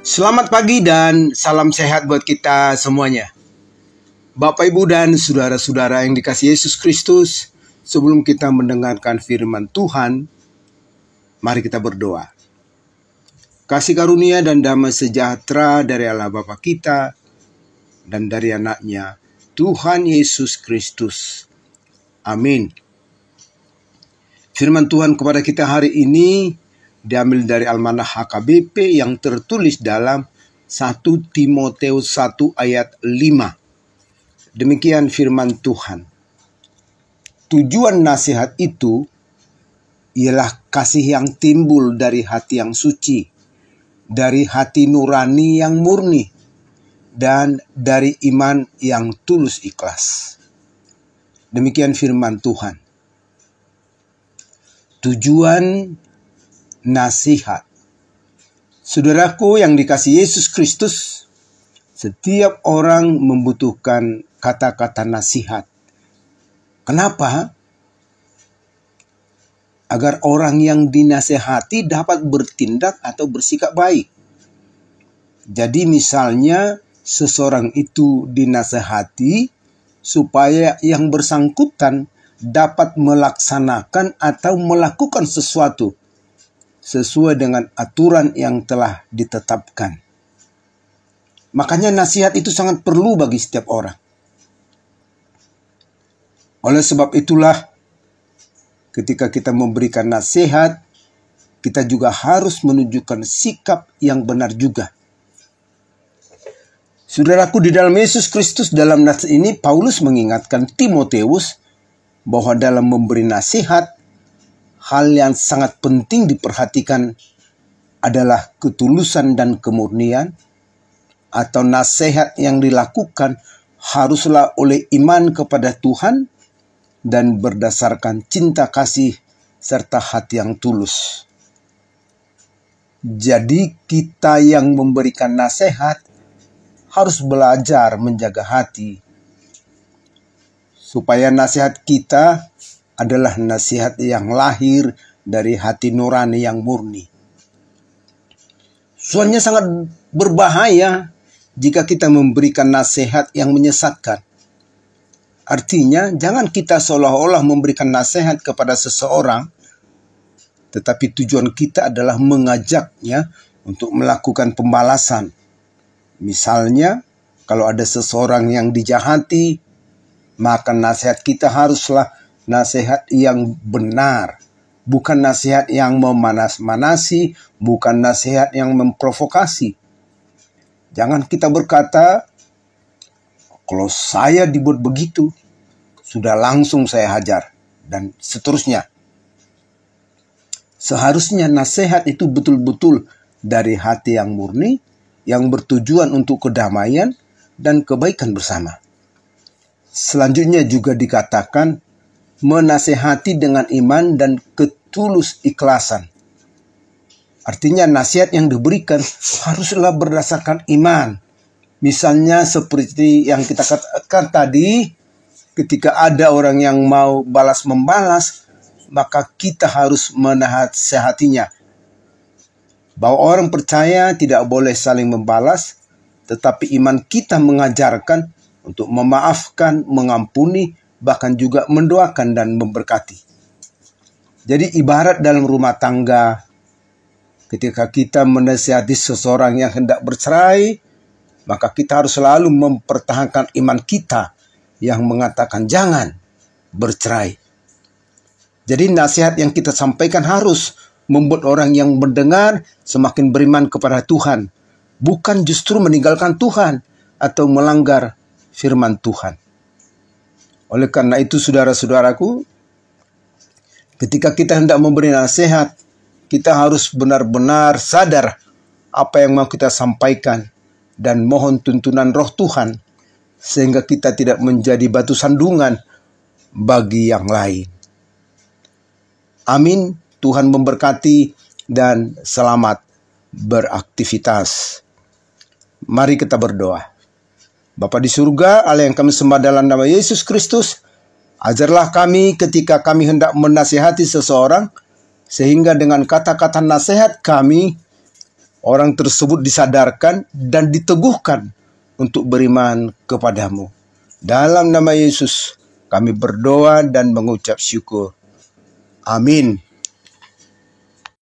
Selamat pagi dan salam sehat buat kita semuanya. Bapak, Ibu, dan saudara-saudara yang dikasihi Yesus Kristus, sebelum kita mendengarkan firman Tuhan, mari kita berdoa. Kasih karunia dan damai sejahtera dari Allah Bapa kita dan dari anaknya, Tuhan Yesus Kristus. Amin. Firman Tuhan kepada kita hari ini diambil dari Almanah HKBP yang tertulis dalam 1 Timoteus 1 ayat 5. Demikian firman Tuhan. Tujuan nasihat itu ialah kasih yang timbul dari hati yang suci, dari hati nurani yang murni, dan dari iman yang tulus ikhlas. Demikian firman Tuhan. Tujuan nasihat. Saudaraku yang dikasihi Yesus Kristus, setiap orang membutuhkan kata-kata nasihat. Kenapa? Agar orang yang dinasehati dapat bertindak atau bersikap baik. Jadi misalnya seseorang itu dinasehati supaya yang bersangkutan dapat melaksanakan atau melakukan sesuatu sesuai dengan aturan yang telah ditetapkan. Makanya nasihat itu sangat perlu bagi setiap orang. Oleh sebab itulah, ketika kita memberikan nasihat, kita juga harus menunjukkan sikap yang benar juga. Saudaraku di dalam Yesus Kristus, dalam nasihat ini Paulus mengingatkan Timoteus bahwa dalam memberi nasihat, hal yang sangat penting diperhatikan adalah ketulusan dan kemurnian, atau nasihat yang dilakukan haruslah oleh iman kepada Tuhan dan berdasarkan cinta kasih serta hati yang tulus. Jadi kita yang memberikan nasihat harus belajar menjaga hati, supaya nasihat kita adalah nasihat yang lahir dari hati nurani yang murni. Soalnya sangat berbahaya jika kita memberikan nasihat yang menyesatkan. Artinya, jangan kita seolah-olah memberikan nasihat kepada seseorang, tetapi tujuan kita adalah mengajaknya untuk melakukan pembalasan. Misalnya, kalau ada seseorang yang dijahati, maka nasihat kita haruslah nasihat yang benar, bukan nasihat yang memanas-manasi, bukan nasihat yang memprovokasi. Jangan kita berkata, kalau saya dibuat begitu, sudah langsung saya hajar, dan seterusnya. Seharusnya nasihat itu betul-betul dari hati yang murni, yang bertujuan untuk kedamaian dan kebaikan bersama. Selanjutnya juga dikatakan, menasehati dengan iman dan ketulus ikhlasan. Artinya nasihat yang diberikan haruslah berdasarkan iman. Misalnya seperti yang kita katakan tadi, ketika ada orang yang mau balas-membalas, maka kita harus menasehatinya. Bahwa orang percaya tidak boleh saling membalas, tetapi iman kita mengajarkan untuk memaafkan, mengampuni, bahkan juga mendoakan dan memberkati. Jadi ibarat dalam rumah tangga, ketika kita menasihati seseorang yang hendak bercerai, maka kita harus selalu mempertahankan iman kita yang mengatakan jangan bercerai. Jadi nasihat yang kita sampaikan harus membuat orang yang mendengar semakin beriman kepada Tuhan, bukan justru meninggalkan Tuhan atau melanggar firman Tuhan. Oleh karena itu saudara-saudaraku, ketika kita hendak memberi nasihat, kita harus benar-benar sadar apa yang mau kita sampaikan dan mohon tuntunan Roh Tuhan, sehingga kita tidak menjadi batu sandungan bagi yang lain. Amin. Tuhan memberkati dan selamat beraktivitas. Mari kita berdoa. Bapa di surga, Allah yang kami sembah dalam nama Yesus Kristus, ajarlah kami ketika kami hendak menasihati seseorang, sehingga dengan kata-kata nasihat kami orang tersebut disadarkan dan diteguhkan untuk beriman kepadamu. Dalam nama Yesus, kami berdoa dan mengucap syukur. Amin.